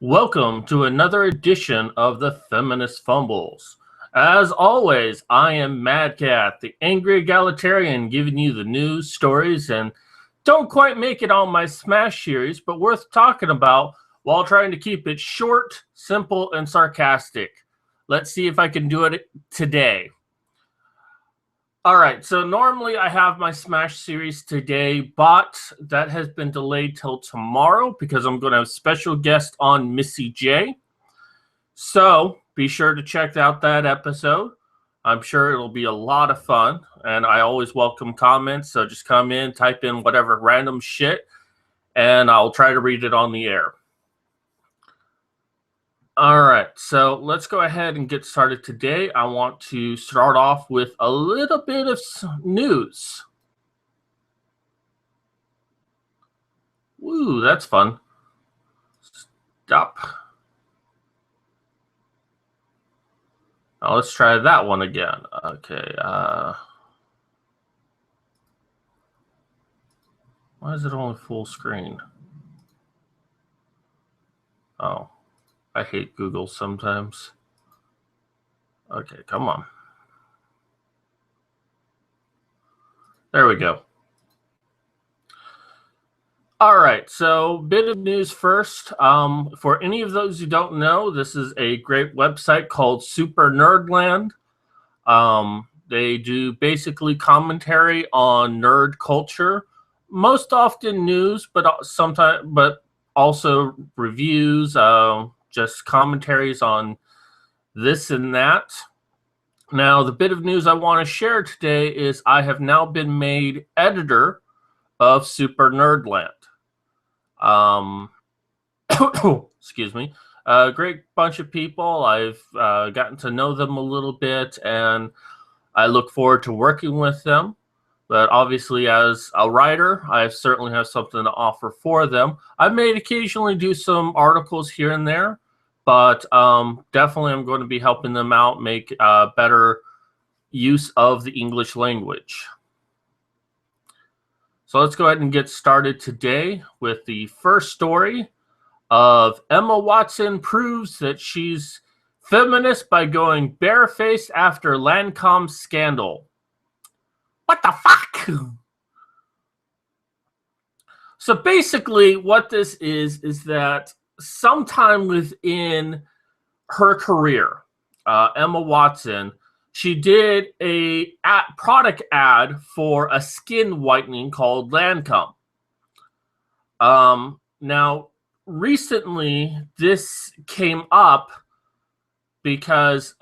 Welcome to another edition of the Feminist Fumbles. As always, I am Mad Cat, the angry egalitarian, giving you the news, stories, and don't quite make it on my Smash series, but worth talking about while trying to keep it short, simple, and sarcastic. Let's see if I can do it today. Alright, so normally I have my Smash series today, but that has been delayed till tomorrow because I'm going to have a special guest on, Missy J. So be sure to check out that episode. I'm sure it'll be a lot of fun, and I always welcome comments, so just come in, type in whatever random shit, and I'll try to read it on the air. All right, so let's go ahead and get started today. I want to start off with a little bit of news. Woo, that's fun. Stop. Now let's try that one again. Okay. Why is it only full screen? Oh. I hate Google sometimes. Okay, come on. There we go. All right, so bit of news first. For any of those who don't know, this is a great website called Super Nerdland. They do basically commentary on nerd culture, most often news, but sometimes, but also reviews, just commentaries on this and that. Now, the bit of news I want to share today is I have now been made editor of Super Nerdland. Excuse me. A great bunch of people. I've gotten to know them a little bit, and I look forward to working with them. But obviously, as a writer, I certainly have something to offer for them. I may occasionally do some articles here and there, but definitely I'm going to be helping them out make better use of the English language. So let's go ahead and get started today with the first story of Emma Watson proves that she's feminist by going barefaced after Lancome scandal. What the fuck? So basically what this is that sometime within her career, Emma Watson, she did a product ad for a skin whitening called Lancome. Now, recently, this came up because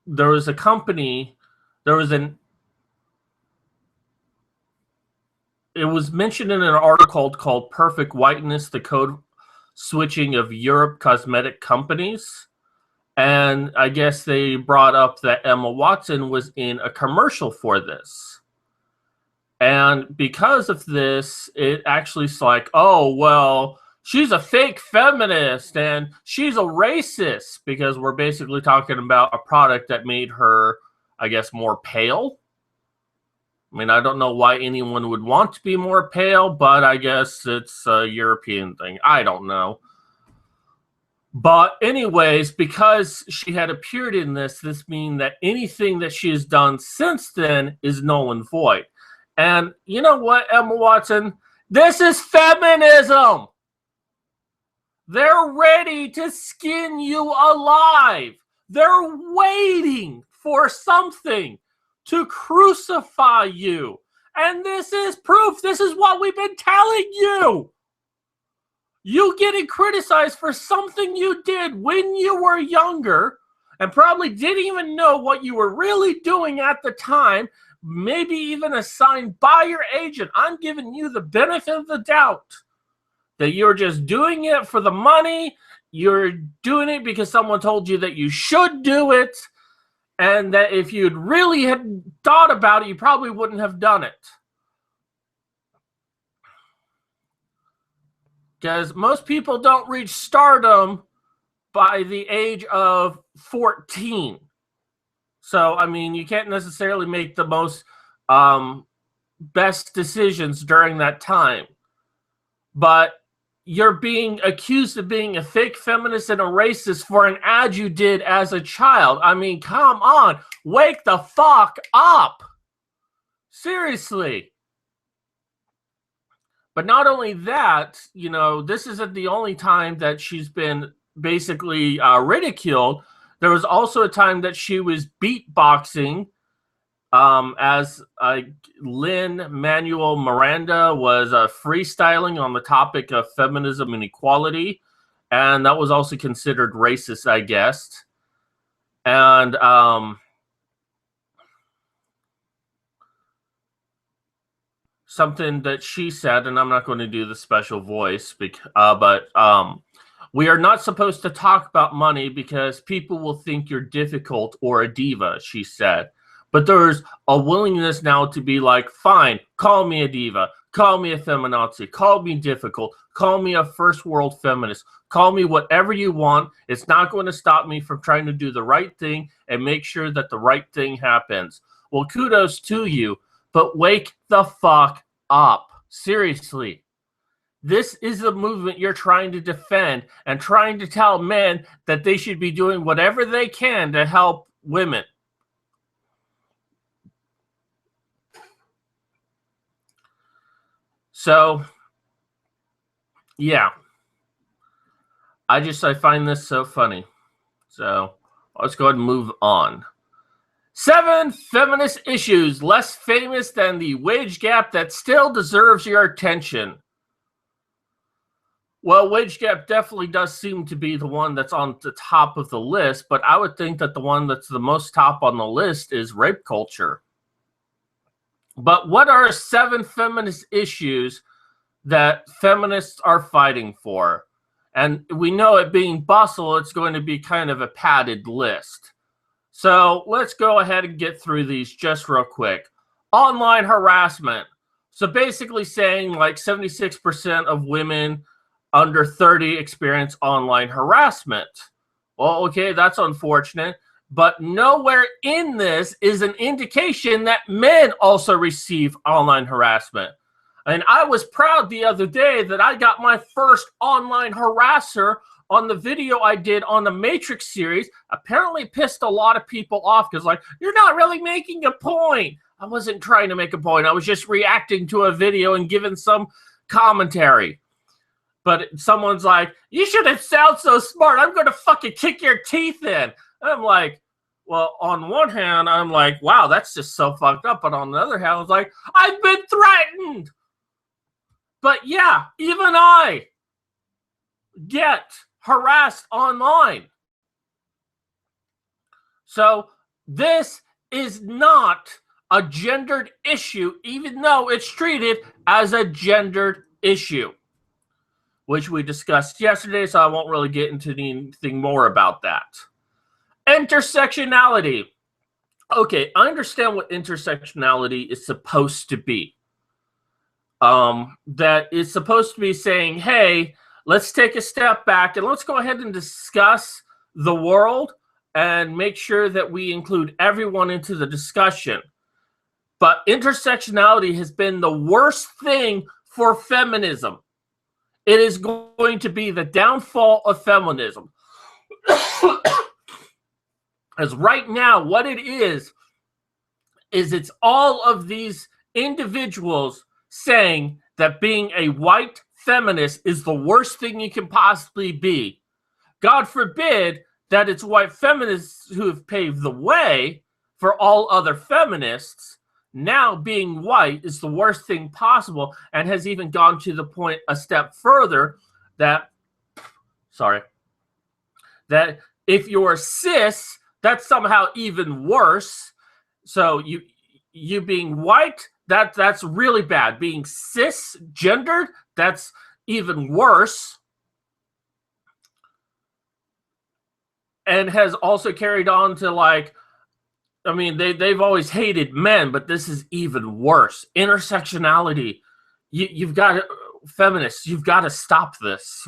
there was a company, it was mentioned in an article called Perfect Whiteness, the code switching of Europe cosmetic companies. And I guess they brought up that Emma Watson was in a commercial for this. And because of this, it actually is like, oh, well, she's a fake feminist and she's a racist, because we're basically talking about a product that made her, I guess, more pale. I mean, I don't know why anyone would want to be more pale, but I guess it's a European thing. I don't know. But anyways, because she had appeared in this means that anything that she has done since then is null and void. And you know what, Emma Watson? This is feminism. They're ready to skin you alive. They're waiting for something to crucify you. And this is proof. This is what we've been telling you. You getting criticized for something you did when you were younger and probably didn't even know what you were really doing at the time, maybe even assigned by your agent. I'm giving you the benefit of the doubt that you're just doing it for the money. You're doing it because someone told you that you should do it, and that if you'd really had thought about it, you probably wouldn't have done it. Because most people don't reach stardom by the age of 14. So, I mean, you can't necessarily make the most best decisions during that time. But you're being accused of being a fake feminist and a racist for an ad you did as a child. I mean, come on. Wake the fuck up. Seriously. But not only that, you know, this isn't the only time that she's been basically ridiculed. There was also a time that she was beatboxing as Lin-Manuel Miranda was freestyling on the topic of feminism and equality. And that was also considered racist, I guess. And something that she said, and I'm not going to do the special voice, but we are not supposed to talk about money because people will think you're difficult or a diva, she said. But there's a willingness now to be like, fine, call me a diva, call me a feminazi, call me difficult, call me a first world feminist, call me whatever you want. It's not going to stop me from trying to do the right thing and make sure that the right thing happens. Well, kudos to you, but wake the fuck up. Seriously. This is the movement you're trying to defend and trying to tell men that they should be doing whatever they can to help women. So, yeah. I find this so funny. So, let's go ahead and move on. 7 feminist issues less famous than the wage gap that still deserves your attention. Well, wage gap definitely does seem to be the one that's on the top of the list, but I would think that the one that's the most top on the list is rape culture. But what are 7 feminist issues that feminists are fighting for? And we know it being Bustle, it's going to be kind of a padded list. So let's go ahead and get through these just real quick. Online harassment. So basically saying like 76% of women under 30 experience online harassment. Well, okay, that's unfortunate. But nowhere in this is an indication that men also receive online harassment. And I was proud the other day that I got my first online harasser on the video I did on the Matrix series. Apparently pissed a lot of people off because, like, you're not really making a point. I wasn't trying to make a point. I was just reacting to a video and giving some commentary. But someone's like, you shouldn't sound so smart. I'm going to fucking kick your teeth in. I'm like, well, on one hand, I'm like, wow, that's just so fucked up. But on the other hand, I was like, I've been threatened. But yeah, even I get harassed online. So this is not a gendered issue, even though it's treated as a gendered issue, which we discussed yesterday, so I won't really get into anything more about that. Intersectionality. Okay, I understand what intersectionality is supposed to be. That is supposed to be saying, hey, let's take a step back and let's go ahead and discuss the world and make sure that we include everyone into the discussion. But intersectionality has been the worst thing for feminism. It is going to be the downfall of feminism. As right now, what it is it's all of these individuals saying that being a white feminist is the worst thing you can possibly be. God forbid that it's white feminists who have paved the way for all other feminists. Now being white is the worst thing possible, and has even gone to the point a step further that if you're cis, that's somehow even worse. So you being white, that's really bad. Being cisgendered, that's even worse. And has also carried on to, like, I mean, they've always hated men, but this is even worse. Intersectionality. You've got to, feminists, you've got to stop this.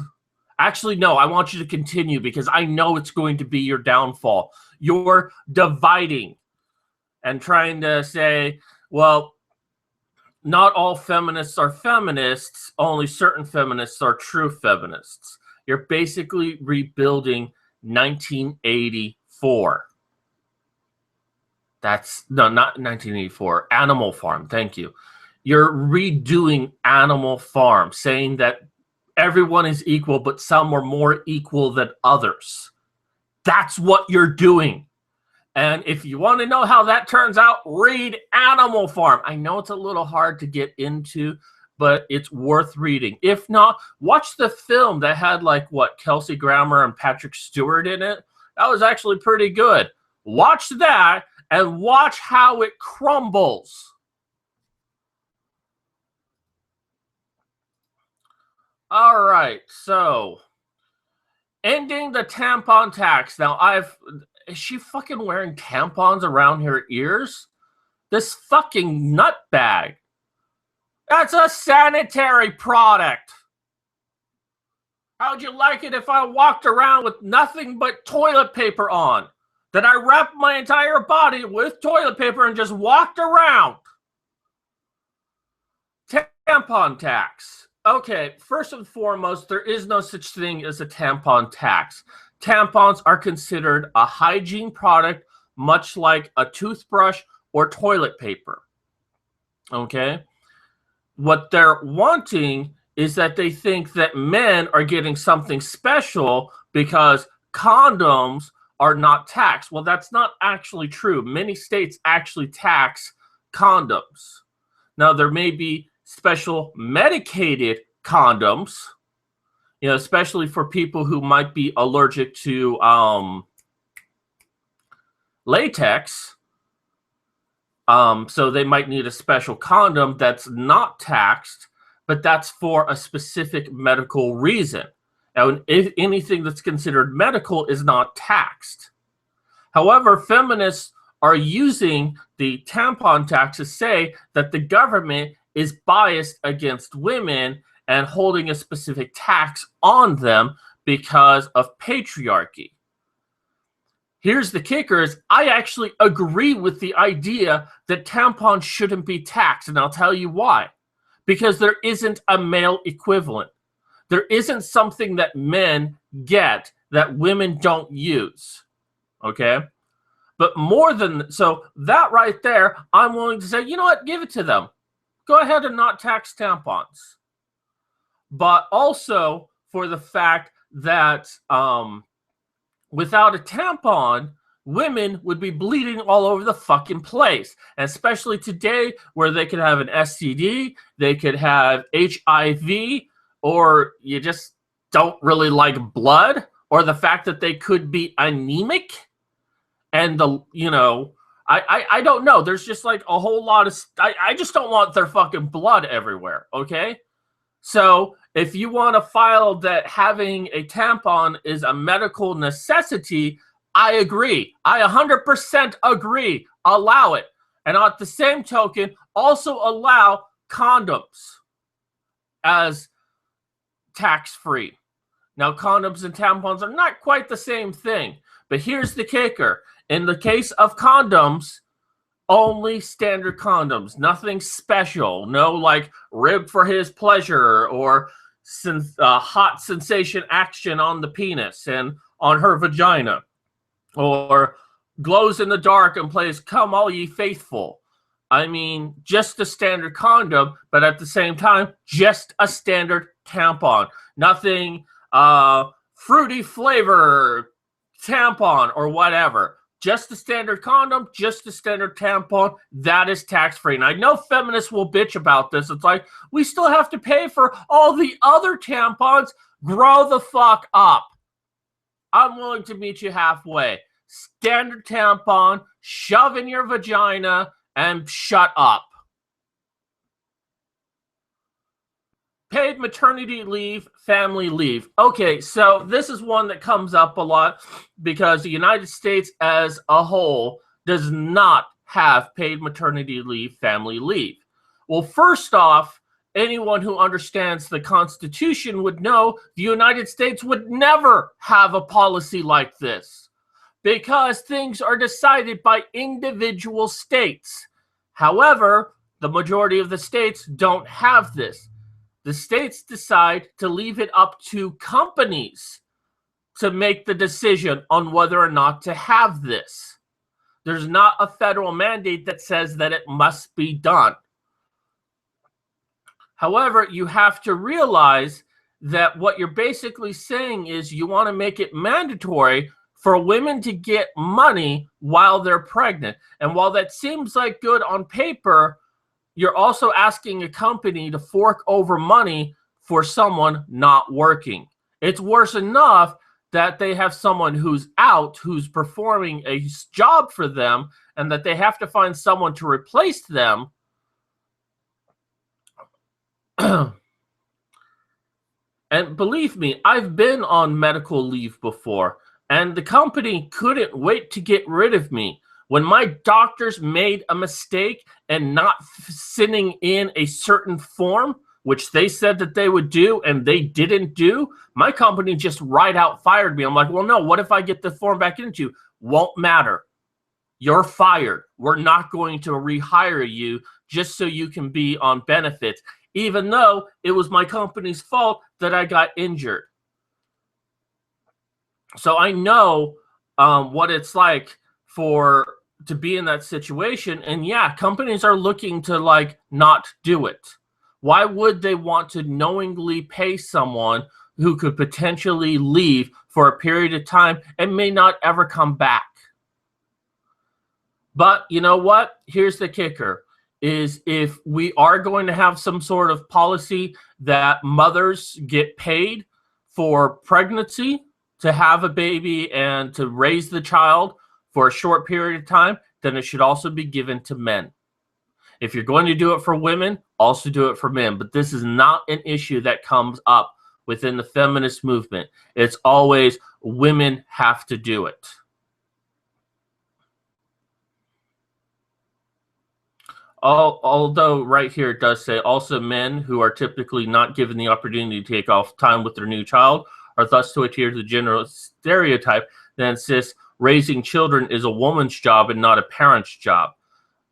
Actually, no, I want you to continue because I know it's going to be your downfall. You're dividing and trying to say, well, not all feminists are feminists. Only certain feminists are true feminists. You're basically rebuilding 1984. That's no, not 1984. Animal Farm. Thank you. You're redoing Animal Farm, saying that everyone is equal, but some are more equal than others. That's what you're doing. And if you want to know how that turns out, read Animal Farm. I know it's a little hard to get into, but it's worth reading. If not, watch the film that had Kelsey Grammer and Patrick Stewart in it. That was actually pretty good. Watch that and watch how it crumbles. All right, so ending the tampon tax. Now, is she fucking wearing tampons around her ears? This fucking nutbag. That's a sanitary product. How'd you like it if I walked around with nothing but toilet paper on? That I wrapped my entire body with toilet paper and just walked around? Tampon tax. Okay, first and foremost, there is no such thing as a tampon tax. Tampons are considered a hygiene product, much like a toothbrush or toilet paper. Okay? What they're wanting is that they think that men are getting something special because condoms are not taxed. Well, that's not actually true. Many states actually tax condoms. Now, there may be special medicated condoms, especially for people who might be allergic to latex. So they might need a special condom that's not taxed, but that's for a specific medical reason. Now, if anything that's considered medical is not taxed. However, feminists are using the tampon tax to say that the government is biased against women and holding a specific tax on them because of patriarchy. Here's the kicker is I actually agree with the idea that tampons shouldn't be taxed, and I'll tell you why. Because there isn't a male equivalent. There isn't something that men get that women don't use. Okay? But more than so, that right there, I'm willing to say, you know what, give it to them. Go ahead and not tax tampons. But also for the fact that without a tampon, women would be bleeding all over the fucking place. And especially today where they could have an STD, they could have HIV, or you just don't really like blood, or the fact that they could be anemic. And I don't know. There's just a whole lot of... I just don't want their fucking blood everywhere, okay? So if you want to file that having a tampon is a medical necessity, I agree. I 100% agree. Allow it. And at the same token, also allow condoms as tax-free. Now, condoms and tampons are not quite the same thing. But here's the kicker. In the case of condoms, only standard condoms, nothing special. No rib for his pleasure or hot sensation action on the penis and on her vagina. Or glows in the dark and plays Come All Ye Faithful. I mean, just a standard condom, but at the same time, just a standard tampon. Nothing fruity flavor tampon or whatever. Just a standard condom, just a standard tampon, that is tax-free. And I know feminists will bitch about this. It's like, we still have to pay for all the other tampons. Grow the fuck up. I'm willing to meet you halfway. Standard tampon, shove in your vagina, and shut up. Paid maternity leave, family leave. Okay, so this is one that comes up a lot because the United States as a whole does not have paid maternity leave, family leave. Well, first off, anyone who understands the Constitution would know the United States would never have a policy like this because things are decided by individual states. However, The majority of the states don't have this. The states decide to leave it up to companies to make the decision on whether or not to have this. There's not a federal mandate that says that it must be done. However, you have to realize that what you're basically saying is you want to make it mandatory for women to get money while they're pregnant. And while that seems like good on paper, you're also asking a company to fork over money for someone not working. It's worse enough that they have someone who's out, who's performing a job for them, and that they have to find someone to replace them. And believe me, I've been on medical leave before, and the company couldn't wait to get rid of me. When my doctors made a mistake and not sending in a certain form, which they said that they would do and they didn't do, my company just right out fired me. I'm like, well, no, what if I get the form back into you? Won't matter. You're fired. We're not going to rehire you just so you can be on benefits, even though it was my company's fault that I got injured. So I know what it's like to be in that situation. And yeah, companies are looking to like not do it. Why would they want to knowingly pay someone who could potentially leave for a period of time and may not ever come back? But you know what? Here's the kicker, is if we are going to have some sort of policy that mothers get paid for pregnancy, to have a baby and to raise the child for a short period of time, then it should also be given to men. If you're going to do it for women, also do it for men. But this is not an issue that comes up within the feminist movement. It's always women have to do it. Although right here it does say also men who are typically not given the opportunity to take off time with their new child are thus to adhere to the general stereotype that insists raising children is a woman's job and not a parent's job.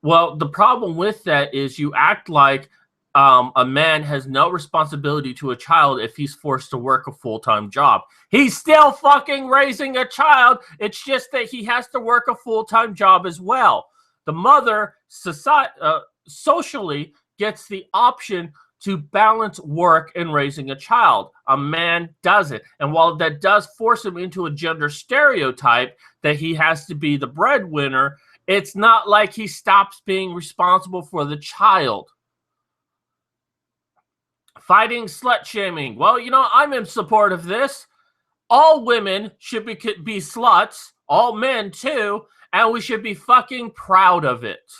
Well, the problem with that is you act like a man has no responsibility to a child if he's forced to work a full-time job. He's still fucking raising a child. It's just that he has to work a full-time job as well. The mother socially gets the option to balance work and raising a child. A man doesn't. And while that does force him into a gender stereotype that he has to be the breadwinner, it's not like he stops being responsible for the child. Fighting slut-shaming. Well, you know, I'm in support of this. All women should be sluts. All men, too. And we should be fucking proud of it.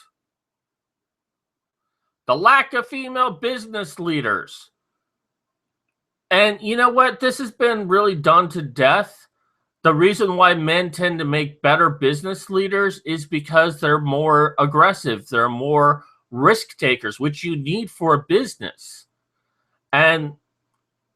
The lack of female business leaders. And you know what? This has been really done to death. The reason why men tend to make better business leaders is because they're more aggressive. They're more risk takers, which you need for a business. And,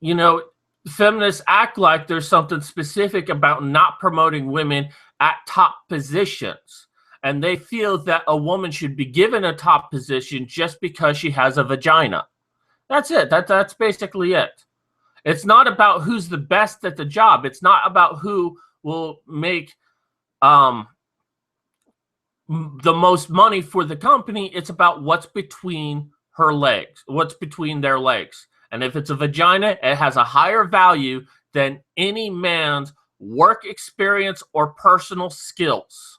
you know, feminists act like there's something specific about not promoting women at top positions. And they feel that a woman should be given a top position just because she has a vagina. That's it. That's basically it. It's not about who's the best at the job. It's not about who will make the most money for the company. It's about what's between her legs, what's between their legs. And if it's a vagina, it has a higher value than any man's work experience or personal skills.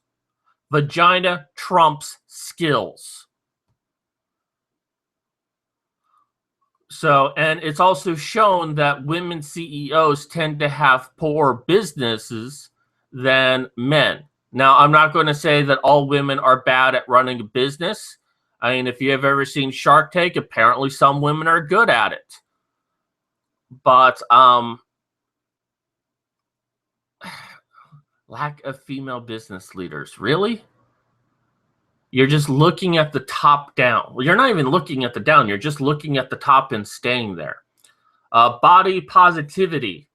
Vagina trumps skills. So, and it's also shown that women CEOs tend to have poorer businesses than men. Now, I'm not going to say that all women are bad at running a business. I mean, if you have ever seen Shark Tank, apparently some women are good at it. But lack of female business leaders. Really? You're just looking at the top down. Well, you're not even looking at the down. You're just looking at the top and staying there. Body positivity.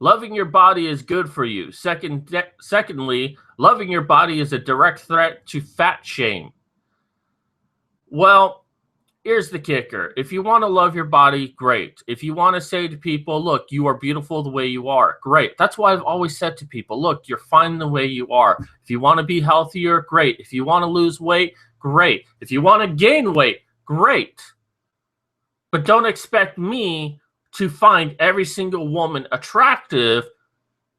Loving your body is good for you. Secondly, loving your body is a direct threat to fat shame. Well, here's the kicker. If you want to love your body, great. If you want to say to people, look, you are beautiful the way you are, great. That's why I've always said to people, look, you're fine the way you are. If you want to be healthier, great. If you want to lose weight, great. If you want to gain weight, great. But don't expect me to find every single woman attractive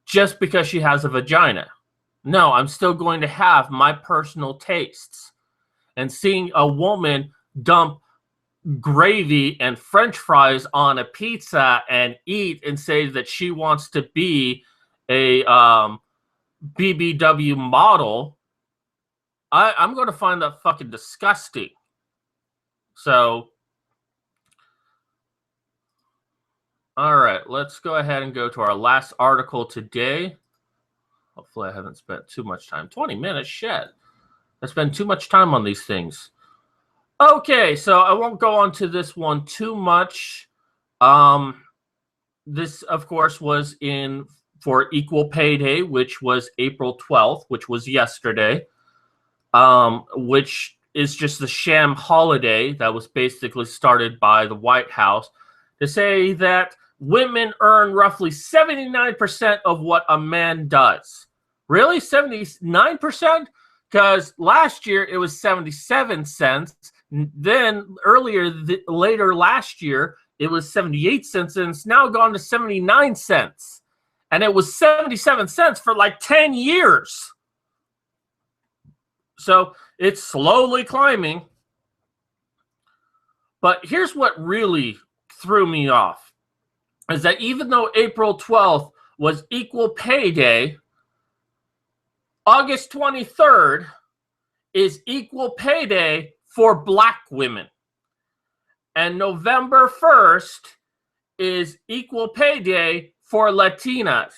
just because she has a vagina. No, I'm still going to have my personal tastes. And seeing a woman dump gravy and French fries on a pizza and eat and say that she wants to be a BBW model, I'm going to find that fucking disgusting. So, all right, let's go ahead and go to our last article today. Hopefully I haven't spent too much time. 20 minutes, shit. I spend too much time on these things. Okay, so I won't go on to this one too much. This, of course, was for Equal Pay Day, which was April 12th, which was yesterday, which is just the sham holiday that was basically started by the White House to say that women earn roughly 79% of what a man does. Really? 79%? Because last year it was 77 cents. Then later last year, it was 78 cents, and it's now gone to 79 cents. And it was 77 cents for like 10 years. So it's slowly climbing. But here's what really threw me off, is that even though April 12th was Equal Pay Day, August 23rd is Equal Pay Day for Black women. And November 1st is Equal Pay Day for Latinas.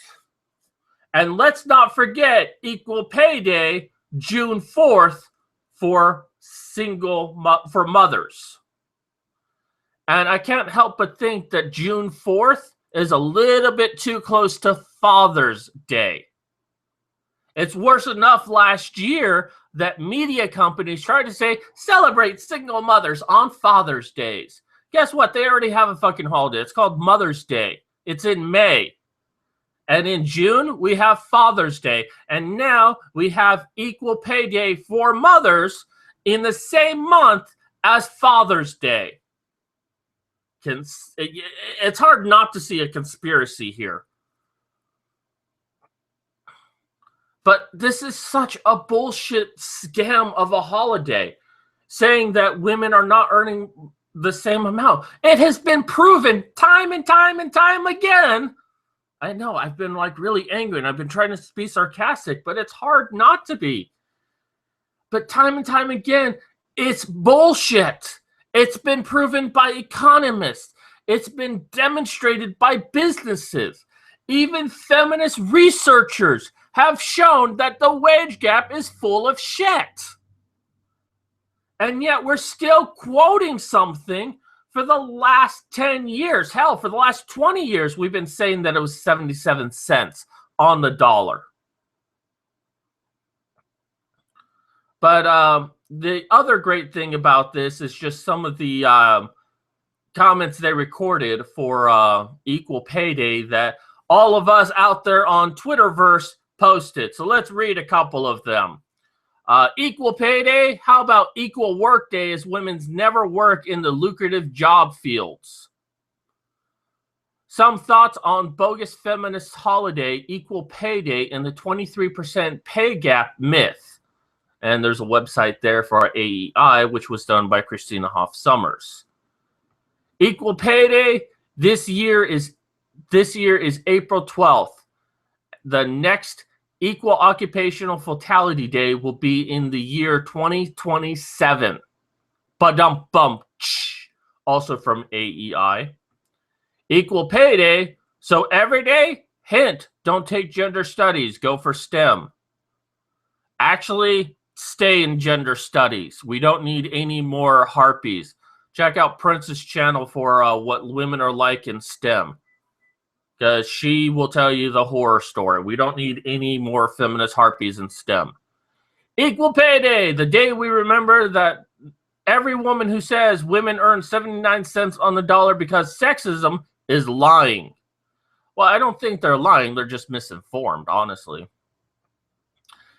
And let's not forget Equal Pay Day, June 4th, for mothers. And I can't help but think that June 4th is a little bit too close to Father's Day. It's worse enough last year that media companies tried to say, celebrate single mothers on Father's Days. Guess what? They already have a fucking holiday. It's called Mother's Day. It's in May. And in June, we have Father's Day. And now we have Equal Pay Day for mothers in the same month as Father's Day. It's hard not to see a conspiracy here. But this is such a bullshit scam of a holiday, saying that women are not earning the same amount. It has been proven time and time and time again. I know, I've been like really angry and I've been trying to be sarcastic, but it's hard not to be. But time and time again, it's bullshit. It's been proven by economists. It's been demonstrated by businesses. Even feminist researchers have shown that the wage gap is full of shit. And yet we're still quoting something for the last 10 years. Hell, for the last 20 years, we've been saying that it was 77 cents on the dollar. But the other great thing about this is just some of the comments they recorded for Equal Pay Day that all of us out there on Twitterverse posted. So let's read a couple of them. Equal Pay Day. How about Equal Work Day, as women's never work in the lucrative job fields? Some thoughts on bogus feminist holiday, Equal Pay Day, and the 23% pay gap myth. And there's a website there for our AEI, which was done by Christina Hoff Summers. Equal Pay Day this year is April 12th. The next Equal Occupational Fatality Day will be in the year 2027. Ba-dum-bum. Also from AEI. Equal Pay Day. So every day, hint, don't take gender studies. Go for STEM. Actually, stay in gender studies. We don't need any more harpies. Check out Prince's channel for what women are like in STEM. because she will tell you the horror story. We don't need any more feminist harpies in STEM. Equal Pay Day, the day we remember that every woman who says women earn 79 cents on the dollar because sexism is lying. Well, I don't think they're lying. They're just misinformed, honestly.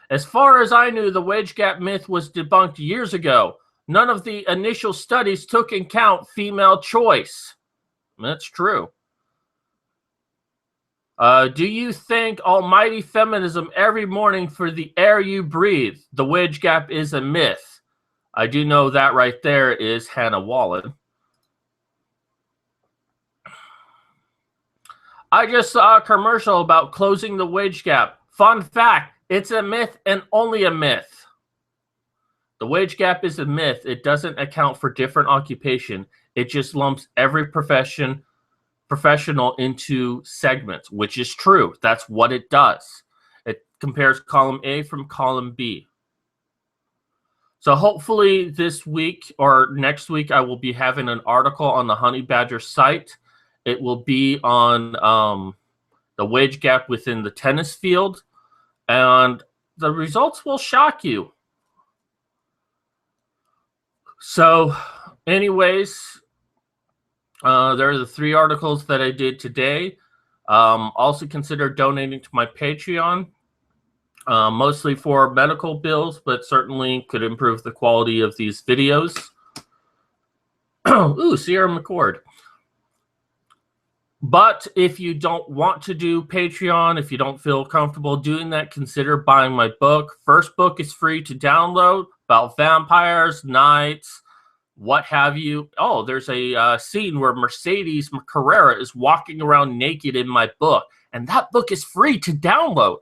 As far as I knew, the wage gap myth was debunked years ago. None of the initial studies took into account female choice. That's true. Do you thank almighty feminism every morning for the air you breathe? The wage gap is a myth. I do know that right there is Hannah Wallen. I just saw a commercial about closing the wage gap. Fun fact, it's a myth and only a myth. The wage gap is a myth. It doesn't account for different occupation. It just lumps every professional into segments, which is true. That's what it does. It compares column A from column B. So hopefully this week or next week, I will be having an article on the Honey Badger site. It will be on the wage gap within the tennis field, and the results will shock you. So anyways, there are the 3 articles that I did today. Also consider donating to my Patreon, mostly for medical bills, but certainly could improve the quality of these videos. Ooh, Sierra McCord. But if you don't want to do Patreon, if you don't feel comfortable doing that, consider buying my book. First book is free to download about vampires, knights, what have you. Oh, there's a scene where Mercedes Carrera is walking around naked in my book, and that book is free to download.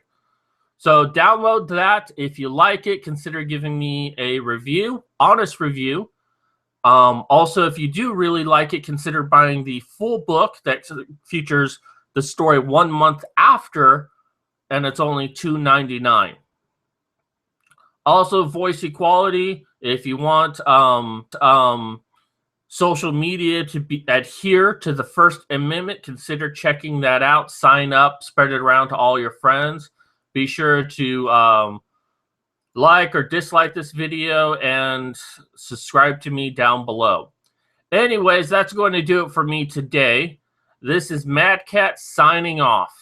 So download that. If you like it, consider giving me a review, honest review. Also, if you do really like it, consider buying the full book that features the story 1 month after, and it's only $2.99. Also, voice equality. If you want social media to adhere to the First Amendment, consider checking that out. Sign up, spread it around to all your friends. Be sure to like or dislike this video and subscribe to me down below. Anyways, that's going to do it for me today. This is Mad Cat signing off.